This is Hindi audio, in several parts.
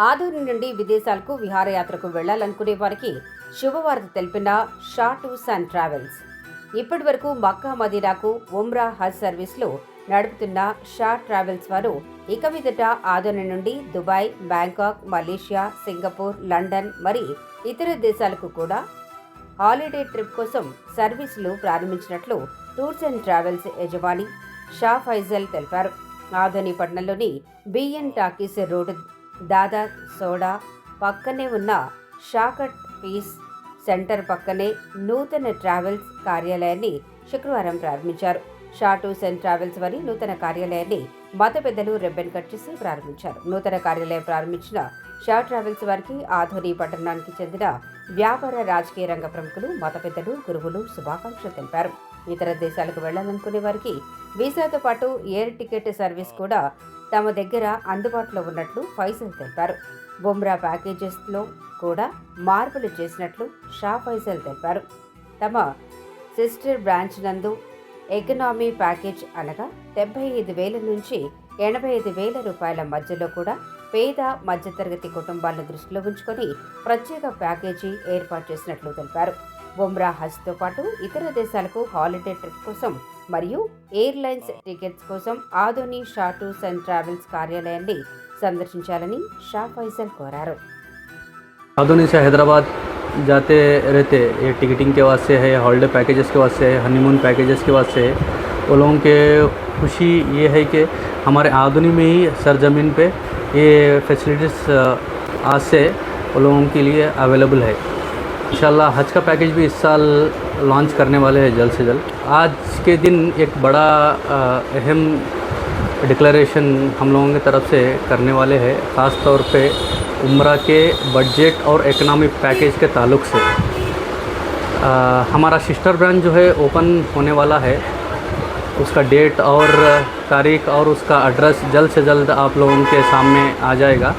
ఆదోని నుండి విదేశాలకు విహారయాత్రకు వెళ్లాలనుకునే వారికి శుభవార్త తెలిపిన షా టూర్స్ అండ్ ట్రావెల్స్. ఇప్పటి వరకు మక్కా మదీనాకు ఉమ్రా హజ్ సర్వీసులు నడుపుతున్న షా ట్రావెల్స్ వారు ఇక మీదట ఆదోని నుండి Dubai, Bangkok, Malaysia, Singapore, London మరి ఇతర దేశాలకు కూడా హాలిడే ట్రిప్ కోసం సర్వీసులు ప్రారంభించినట్లు టూర్స్ అండ్ ట్రావెల్స్ యజమాని షా ఫైజల్ తెలిపారు. ఆదోని పట్టణంలోని బిఎన్ టాకీస్ రోడ్డు దాదా సోడా పక్కనే ఉన్న షాకట్ పీస్ సెంటర్ పక్కనే నూతన ట్రావెల్స్ కార్యాలయాన్ని శుక్రవారం ప్రారంభించారు. షా టూర్స్ అండ్ ట్రావెల్స్ వారి నూతన కార్యాలయాన్ని మత పెద్దలు రిబ్బన్ కట్ చేసి ప్రారంభించారు. నూతన కార్యాలయం ప్రారంభించిన షా ట్రావెల్స్ వారికి ఆధోని పట్టణానికి చెందిన వ్యాపార, రాజకీయ రంగ ప్రముఖులు, మత పెద్దలు, గురువులు శుభాకాంక్షలు తెలిపారు. ఇతర దేశాలకు వెళ్లాలనుకునే వారికి వీసాతో పాటు ఎయిర్ టికెట్ సర్వీస్ కూడా తమ దగ్గర అందుబాటులో ఉన్నట్లు ఫైజల్ తెలిపారు. బుమ్రా ప్యాకేజెస్లో కూడా మార్పులు చేసినట్లు షా ఫైజల్ తెలిపారు. తమ సిస్టర్ బ్రాంచ్ నందు ఎకనామీ ప్యాకేజ్ అనగా 75,000 నుంచి 85,000 రూపాయల మధ్యలో కూడా పేద, మధ్యతరగతి కుటుంబాలను దృష్టిలో ఉంచుకొని ప్రత్యేక ప్యాకేజీ ఏర్పాటు చేసినట్లు తెలిపారు. బుమ్రా హజ్తో పాటు ఇతర దేశాలకు హాలిడే ట్రిప్ కోసం మరియు ఎయిర్లైన్స్ టికెట్స్ కోసం Adoni Shah tours and travels కార్యాలయాన్ని సందర్శించాలని షా ఫైజల్ కోరారు. आदोनी से हैदराबाद जाते रहते, ये टिकटिंग के वास्ते है, हॉलिडे पैकेजेस के वास्ते है, हनीमून पैकेजेस के वास्ते है। वो लोगों के खुशी ये है कि हमारे आदोनी में ही सरजमीन पे ये फैसिलिटीज़ आज से वो लोगों के लिए अवेलेबल है। इंशाल्लाह हज का पैकेज भी इस साल लॉन्च करने वाले हैं जल्द से जल्द। आज के दिन एक बड़ा अहम डिक्लेरेशन हम लोगों की तरफ से करने वाले हैं, ख़ास तौर पे उम्रा के बजट और इकनॉमिक पैकेज के ताल्लुक़ से। हमारा सिस्टर ब्रांच जो है ओपन होने वाला है, उसका डेट और तारीख़ और उसका एड्रेस जल्द से जल्द आप लोगों के सामने आ जाएगा।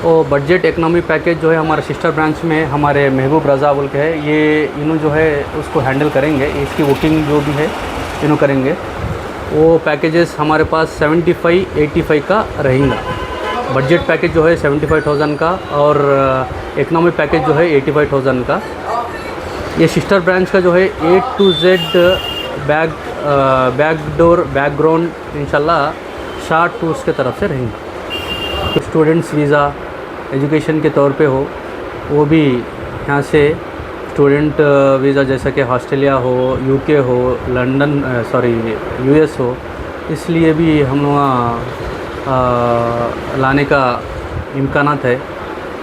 वो बजट इकनॉमिक पैकेज जो है हमारे सिस्टर ब्रांच में हमारे महबूब रज़ा बोल के है, ये इन्हों जो है उसको हैंडल करेंगे, इसकी बुकिंग जो भी है इन्हों करेंगे। वो पैकेजेस हमारे पास 75-85 का रहेगा। बजट पैकेज जो है 75,000 का और इकनॉमिक पैकेज जो है 85,000 का। ये सिस्टर ब्रांच का जो है A to Z backdoor background इंशाल्लाह शा टूर्स के तरफ से रहेंगे। स्टूडेंट्स वीज़ा एजुकेशन के तौर पे हो, वो भी यहाँ से स्टूडेंट वीज़ा जैसा कि ऑस्ट्रेलिया हो, UK हो, लंदन US हो, इसलिए भी हम लोग लाने का इम्कानात है।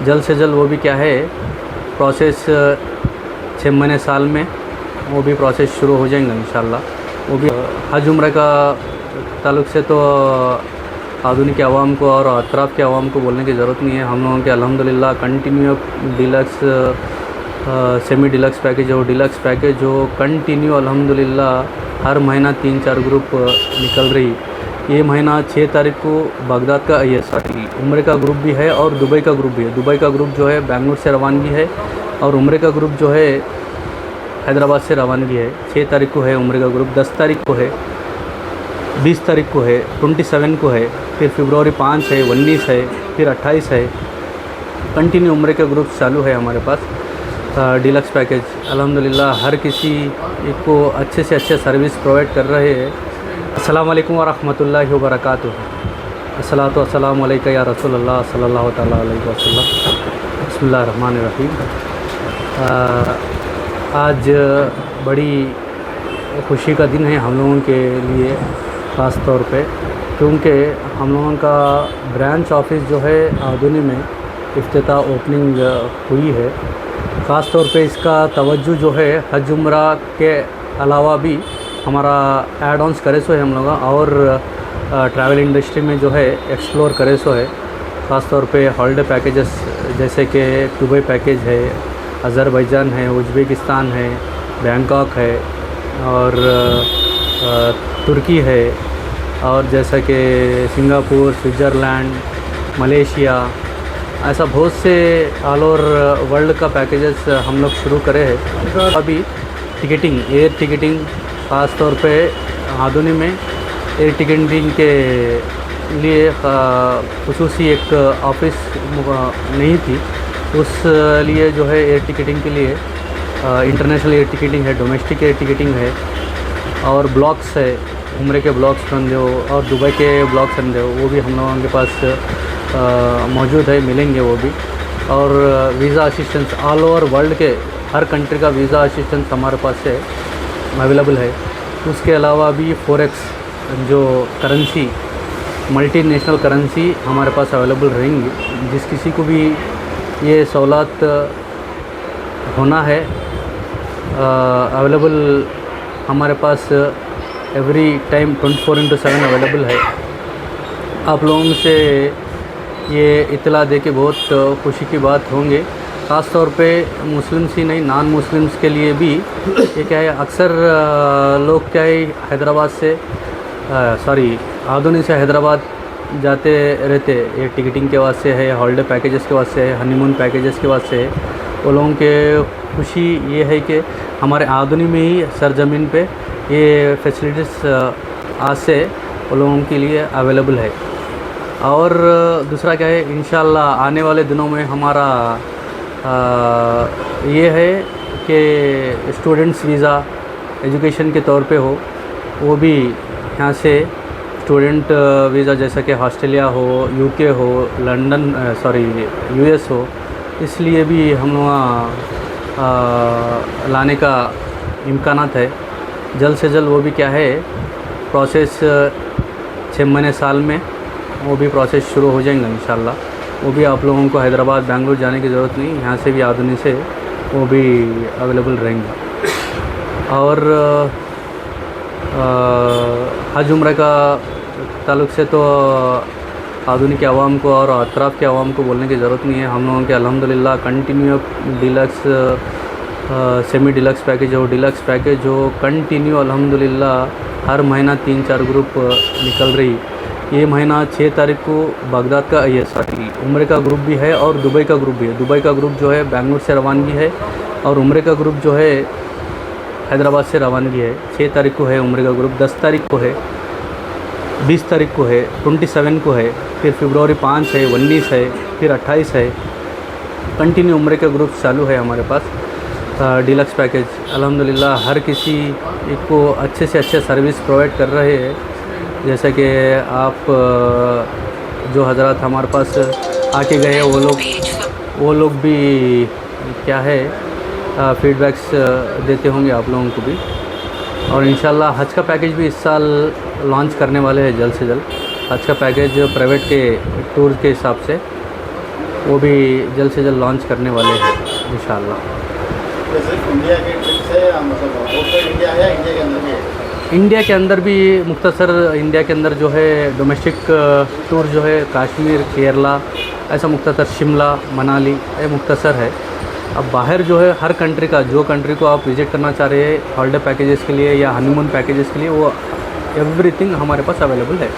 जल्द से जल्द वो भी क्या है प्रोसेस 6 महीने साल में वो भी प्रोसेस शुरू हो जाएंगे इंशाल्लाह। वो भी हज उम्र का ताल्लुक़ से तो आधुनिक आवाम को और अतराफ़ के आवाम को बोलने की ज़रूरत नहीं है। हम लोगों के अल्हम्दुलिल्लाह continue deluxe, semi deluxe package हो, डिलक्स पैकेज हो, कंटिन्यू अल्हम्दुलिल्लाह हर महीना 3-4 ग्रुप निकल रही। ये महीना 6 तारीख को बगदाद का उम्रे का ग्रुप भी है और दुबई का ग्रुप भी है। दुबई का ग्रुप जो है बेंगलुरु से रवानगी है और उम्रे का ग्रुप जो है हैदराबाद से रवानगी है। 6 तारीख को है उम्रे का ग्रुप, 10 तारीख को है, 20 तारीख को है, 27 को है, फिर फरवरी 5 है, 19 है, फिर 28 है। कंटिन्यू उम्रे के ग्रुप चालू है हमारे पास। डिलक्स पैकेज अल्हम्दुलिल्लाह हर किसी को अच्छे से अच्छे सर्विस प्रोवाइड कर रहे हैं। अस्सलाम वालेकुम व रहमतुल्लाहि व बरकातुहू। अस्सलातु वस्सलामु अलैका या रसूलल्लाह सल्लल्लाहु तआला अलैहि वसल्लम। बिस्मिल्लाहिर रहमानिर रहीम। आज बड़ी खुशी का दिन है हम लोगों के लिए, ख़ास तौर पे क्योंकि हम लोगों का ब्रांच ऑफिस जो है आदोनी में इफ्तिताह ओपनिंग हुई है। ख़ास तौर पे इसका तवज्जो जो है हज उम्रा के अलावा भी हमारा ऐड ऑन्स करे सो है हम लोग, और ट्रैवल इंडस्ट्री में जो है एक्सप्लोर करे सो है। ख़ास तौर पे हॉलिडे पैकेजेस जैसे कि दुबई पैकेज है, अज़रबैजान है, उज़्बेकिस्तान है, बैंकॉक है और तुर्की है, और जैसा कि सिंगापुर, स्विट्ज़रलैंड, मलेशिया, ऐसा बहुत से ऑल ओवर वर्ल्ड का पैकेजेस हम लोग शुरू करे हैं। अभी टिकटिंग, एयर टिकटिंग ख़ास तौर पे आदोनी में एयर टिकटिंग के लिए खुसूसी एक ऑफिस नहीं थी, उस लिए जो है एयर टिकटिंग के लिए इंटरनेशनल एयर टिकटिंग है, डोमेस्टिक एयर टिकटिंग है और ब्लॉक्स है, उम्र के ब्लॉक्स समझो और दुबई के ब्लॉक्स समझो, वो भी हम लोगों के पास मौजूद है, मिलेंगे वो भी। और visa assistance all over world के हर कंट्री का वीज़ा असिस्टेंस हमारे पास है, अवेलेबल है। उसके अलावा भी फॉरेक्स जो करेंसी, मल्टीनेशनल करेंसी हमारे पास अवेलेबल रहेंगी। जिस किसी को भी ये सहूलत होना है अवेलेबल हमारे पास एवरी टाइम 24/7 अवेलेबल है। आप लोगों से ये इतला दे के बहुत खुशी की बात होंगे, ख़ास तौर पे मुस्लिम्स ही नहीं नॉन मुस्लिम्स के लिए भी। ये क्या है, अक्सर लोग क्या है हैदराबाद से आधुनिक से हैदराबाद जाते रहते, ये टिकटिंग के वास्ते है, हॉलीडे पैकेजेस के वास्ते है, हनीमून पैकेजेस के वास्ते है। वो लोगों के खुशी ये है कि हमारे आधुनी में ही सरजमीन पे ये फैसिलिटीज़ आज से वो लोगों के लिए अवेलेबल है। और दूसरा क्या है, इंशाल्लाह आने वाले दिनों में हमारा ये है कि स्टूडेंट्स वीज़ा एजुकेशन के तौर पे हो, वो भी यहाँ से स्टूडेंट वीज़ा जैसा कि ऑस्ट्रेलिया हो, यूके हो, यूएस हो, इसलिए भी हम लोग लाने का इम्कानात है जल्द से जल्द। वो भी क्या है प्रोसेस 6 महीने साल में वो भी प्रोसेस शुरू हो जाएंगे इंशाल्लाह। वो भी आप लोगों को हैदराबाद बेंगलुरु जाने की ज़रूरत नहीं, यहाँ से भी आधुनिक से वो भी अवेलेबल रहेंगे। और हज उम्र का ताल्लुक़ से तो आधुनिक के आवाम को और अतराफ़ के आवाम को बोलने की ज़रूरत नहीं है। हम लोगों के अल्हम्दुलिल्लाह continue deluxe, semi deluxe package और डिलक्स पैकेज हो, कंटिन्यू अल्हम्दुलिल्लाह हर महीना 3-4 ग्रुप निकल रही। ये महीना 6 तारीख को बागदाद का उम्र का ग्रुप भी है और दुबई का ग्रुप भी है। दुबई का ग्रुप जो है बेंगलुरु से रवानगी है और उम्र का ग्रुप जो है हैदराबाद से रवानगी है। 6 तारीख को है उम्र का ग्रुप, 10 तारीख को है, 20 तारीख को है, 27 को है, फिर फरवरी 5 है, 19 है, फिर 28 है। कंटिन्यू उम्र के ग्रुप चालू है हमारे पास। डिलक्स पैकेज अल्हम्दुलिल्लाह हर किसी को अच्छे से अच्छे सर्विस प्रोवाइड कर रहे हैं। जैसे कि आप जो हजरात हमारे पास आके गए वो लोग भी क्या है फीडबैक्स देते होंगे आप लोगों को भी। और इंशाल्लाह हज का पैकेज भी इस साल लॉन्च करने वाले हैं जल्द से जल्द। हज का पैकेज प्राइवेट के टूर के हिसाब से वो भी जल्द से जल्द लॉन्च करने वाले हैं इंशाल्लाह। इंडिया के ट्रिप से मतलब आउटसाइड इंडिया है, इंडिया के अंदर भी है? इंडिया के अंदर भी मुख्तसर, इंडिया के अंदर जो है डोमेस्टिक टूर जो है कश्मीर, केरला, ऐसा मुख्तसर शिमला, मनाली, ये मुख्तसर है। अब बाहर जो है हर कंट्री का, जो कंट्री को आप विज़िट करना चाह रहे हैं हॉलीडे पैकेजेस के लिए या हनीमून पैकेजेस के लिए, वो एवरीथिंग हमारे पास अवेलेबल है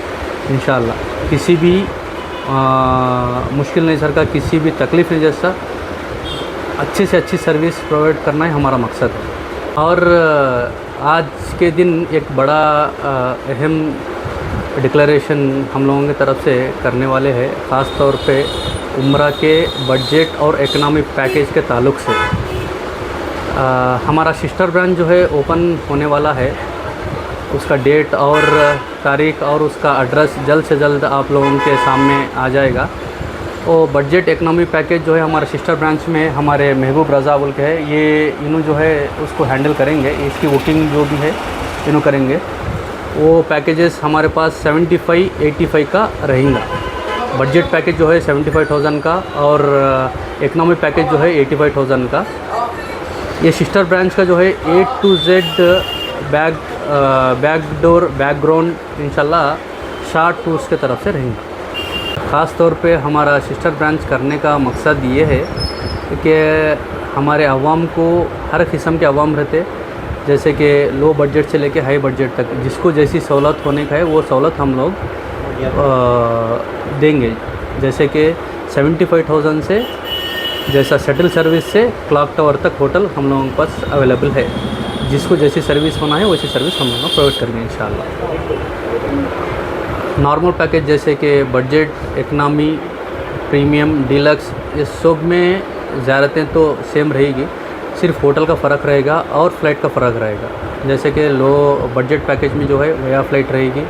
इंशाल्लाह। किसी भी मुश्किल नहीं सर का, किसी भी तकलीफ़ नहीं, जैसा अच्छे से अच्छी सर्विस प्रोवाइड करना ही हमारा मकसद है। और आज के दिन एक बड़ा अहम डिक्लेरेशन हम लोगों की तरफ से करने वाले हैं, ख़ास तौर पे उम्रा के बजट और इकनॉमिक पैकेज के ताल्लुक़ से। हमारा सिस्टर ब्रांच जो है ओपन होने वाला है, उसका डेट और तारीख़ और उसका एड्रेस जल्द से जल्द आप लोगों के सामने आ जाएगा। और बजट इकनॉमिक पैकेज जो है हमारे सिस्टर ब्रांच में हमारे महबूब रज़ा बोल के है, ये इन्हों जो है उसको हैंडल करेंगे, इसकी बुकिंग जो भी है इन्हों करेंगे। वो पैकेजेस हमारे पास 75-85 का रहेगा। बजट पैकेज जो है 75,000 का और इकनॉमिक पैकेज जो है 85,000 का। ये सिस्टर ब्रांच का जो है A to Z backdoor background इंशाल्लाह शार्ट टूर्स की तरफ से रहेंगे। ख़ास तौर पे हमारा सिस्टर ब्रांच करने का मकसद ये है कि हमारे अवाम को हर किस्म के अवाम रहते, जैसे कि लो बजट से लेके हाई बजट तक जिसको जैसी सहूलत होने का है वो सहूलत हम लोग देंगे। जैसे कि 75,000 से जैसा शटल सर्विस से क्लॉक टावर तक होटल हम लोगों के पास अवेलेबल है। जिसको जैसी सर्विस होना है वैसी सर्विस हम लोग प्रोवाइड करेंगे इंशाल्लाह। नॉर्मल पैकेज जैसे कि बजट, इकनॉमी, प्रीमियम, डीलक्स, इस सब में ज़्यारतें तो सेम रहेगी, सिर्फ होटल का फ़र्क रहेगा और फ़्लाइट का फ़र्क रहेगा। जैसे कि लो बजट पैकेज में जो है वह फ़्लाइट रहेगी,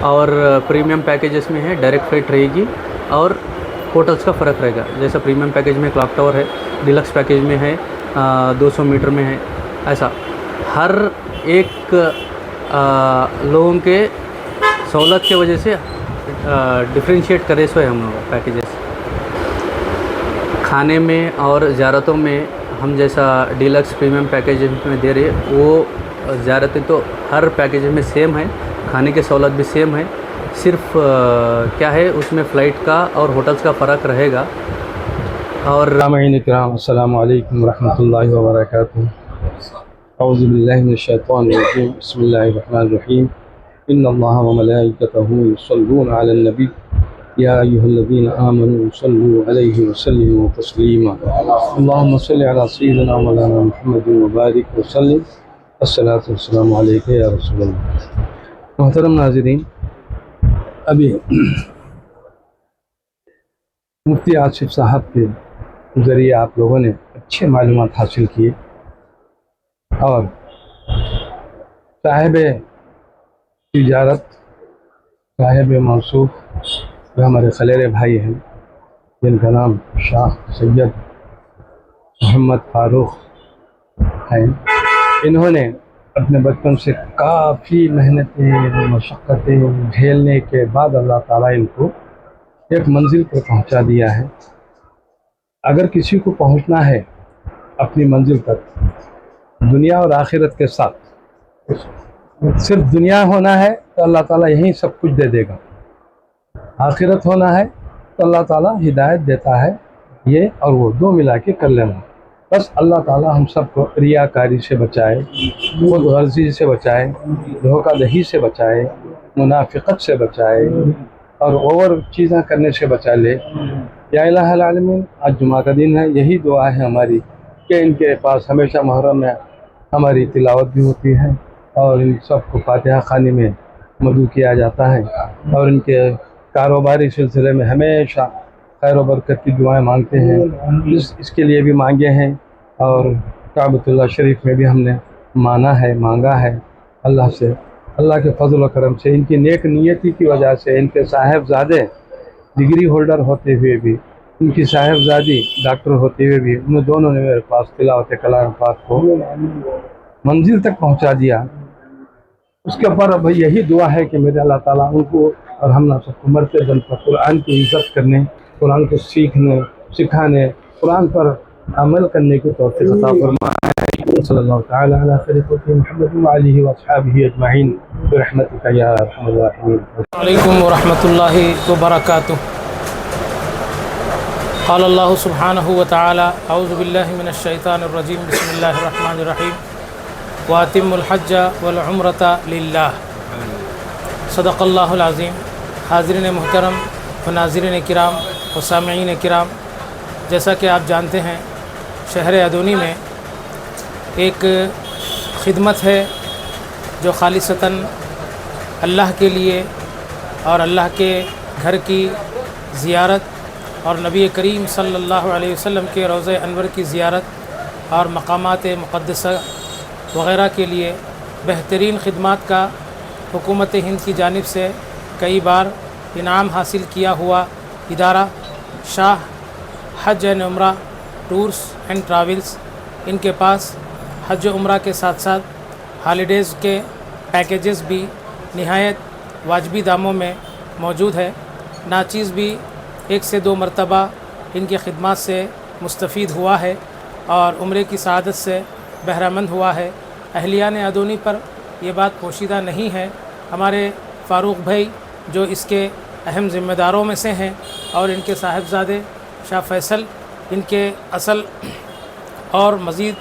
और प्रीमियम पैकेजेस में है डायरेक्ट फ़्लाइट रहेगी, और होटल्स का फ़र्क रहेगा। जैसा प्रीमियम पैकेज में क्लॉक टावर है, डीलक्स पैकेज में है 200 मीटर में है। ऐसा हर एक लोगों के सहूलत की वजह से डिफ्रेंशिएट करे सो है हम लोग पैकेजेस। खाने में और ज़्यारतों में हम जैसा डीलक्स प्रीमियम पैकेज में दे रहे हैं, वो ज़्यारतें तो हर पैकेज में सेम है, खाने की सहूलत भी सेम है, सिर्फ क्या है उसमें फ़्लाइट का और होटल्स का फ़र्क रहेगा। और अस्सलामु अलैकुम रहमतुल्लाहि व बरकातुहू। औज़ु बिल्लाहि मिनश शैतानिर रजीम। बिस्मिल्लाहिर रहमानिर रहीम। इन्नल्लाहा व मलाइकतहू युसल्लूना अलन नबी या अय्युहल्लज़ीना आमनू सल्लू अलैहि व सल्लिमू तस्लीमा। अल्लाहुम्मा सल्लि अला सय्यिदिना मौलाना मुहम्मदिन व बारिक व सल्लिम। अस्सलातु वस्सलामु अलैका या रसूलल्लाह। मोहतरम नाज़रीन, अभी मुफ्ती आसिफ साहब के ज़रिए आप लोगों ने अच्छे मालूमात हासिल किए, और साहिब तिजारत, साहिब मौसूफ जो हमारे खलेरे भाई हैं, जिनका नाम शाह सैयद मोहम्मद फ़ारूक हैं, इन्होंने अपने बचपन से काफ़ी मेहनतें मशक्क़तें झेलने के बाद अल्लाह ताला इनको एक मंजिल पर पहुंचा दिया है। अगर किसी को पहुंचना है अपनी मंजिल तक दुनिया और आखिरत के साथ, सिर्फ दुनिया होना है तो अल्लाह ताला यहीं सब कुछ दे देगा, आखिरत होना है तो अल्लाह ताला हिदायत देता है, ये और वो दो मिला के कर लेना। बस अल्लाह ताला हम सबको रियाकारी से बचाए, खुद गर्जी से बचाए, धोखाधड़ी से बचाए, मुनाफिकत से बचाए और ओवर चीज़ें करने से बचा ले। या इलाहुल आलमीन, आज जुमा का दिन है, यही दुआ है हमारी कि इनके पास हमेशा मुहर्रम में हमारी तिलावत भी होती है और इन सबको फातिहा खानी में मदू किया जाता है, और इनके कारोबारी सिलसिले में हमेशा खैर व बरकत की दुआएं मांगते हैं। इसके लिए भी मांगे हैं, और काबतुल्लाह शरीफ में भी हमने मांगा है अल्लाह से। अल्लाह के फजल व करम से, इनकी नेक नियति की वजह से, इनके साहिबजादे डिग्री होल्डर होते हुए भी, इनकी साहिबजादी डॉक्टर होते हुए भी, उन दोनों ने मेरे पास तिलावत कलाम पाक को मंजिल तक पहुंचा दिया। उसके ऊपर अब यही दुआ है कि मेरे अल्लाह ताला उनको और हम ना सबको मरते दम पर कुरान की इज़्ज़त करने, कुरान को सीखने सिखाने, कुरान पर अमल करने की तौफीक अता फरमाए। सल्लल्लाहु तआला अला खलीफति मुहम्मद व आलिहि व अस्हाबिहि अजमईन बिरहमतिका या अरहमर राहिमीन। अस्सलामु अलैकुम व रहमतुल्लाहि व बरकातुहू। क़ाल अल्लाहु सुब्हानहु व तआला अऊज़ु बिल्लाहि मिनश शैतानिर रजीम बिस्मिल्लाहिर रहमानिर रहीम व अतिम्मुल हज्ज वल उम्रता लिल्लाह। सदक़ल्लाहुल अज़ीम। हाज़रीन मुहतरम व नाज़रीन किराम व सामिईन किराम, जैसा कि आप जानते हैं शहर अदोनी में एक खिदमत है जो खालिसतन अल्लाह के लिए और अल्लाह के घर की ज़ियारत और नबी करीम सल्लल्लाहु अलैहि वसल्लम के रोज़े अनवर की ज़ियारत और मकामात मुक़द्दसा वग़ैरह के लिए बेहतरीन खिदमत का हुकूमत हिंद की जानिब से कई बार इनाम हासिल किया हुआ इदारा शाह हज एंड उम्रा टूर्स एंड ट्रैवल्स, इनके पास हज उम्रा के साथ साथ हॉलीडेज़ के पैकेजेस भी निहायत वाजबी दामों में मौजूद है। नाचीज़ भी 1 से 2 मरतबा इनकी खिदमत से मुस्तफ़ीद हुआ है और उम्रे की सआदत से बहरामंद हुआ है। अहलियान अदोनी पर यह बात पोशीदा नहीं है। हमारे फ़ारूक भाई जो इसके अहम ज़िम्मेदारों में से हैं और इनके साहिबजादे शाह फैसल इनके असल और मज़ीद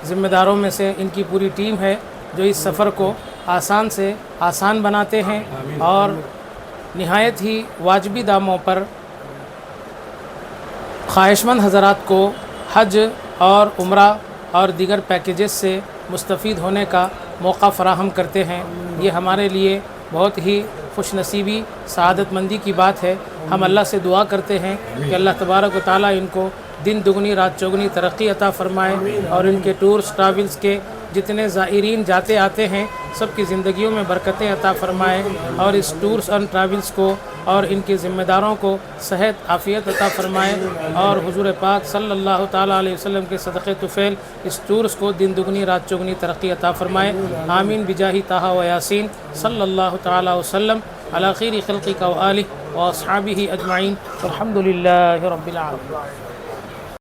ज़िम्मेदारों में से इनकी पूरी टीम है जो इस सफ़र को आसान से आसान बनाते हैं और निहायत ही वाजबी दामों पर ख्वाहिशमंद हज़रात को हज और उम्रा और दीगर पैकेजेस से मुस्तफ़ीद होने का मौका फ़राहम करते हैं। ये हमारे लिए बहुत ही खुशनसीबी सआदतमंदी की बात है। हम अल्लाह से दुआ करते हैं कि अल्लाह तबारक व तआला इनको दिन दुगनी रात चौगनी तरक्की अता फ़रमाए और इनके टूर्स ट्रैवल्स के जितने ज़ायरीन जाते आते हैं सबकी ज़िंदगियों में बरकतें अता फ़रमाए और इस टूर्स एंड ट्रैवल्स को और इनके ज़िम्मेदारों को सेहत आफ़ियत अता फ़रमाए और हुज़ूर पाक सल्लल्लाहु ताला अलैहि वसल्लम के सदक़े तुफ़ैल इस टूर्स को दिन दुगनी रात चौगनी तरक्की अता फ़रमाए। आमीन बिजाही ताहा व यासीन सल्लल्लाहु ताला वसल्लम अला खैरि खल्क़ि व आलिहि व अस्हाबिहि अजमाइन। अल्हम्दुलिल्लाहि रब्बिल आलमीन।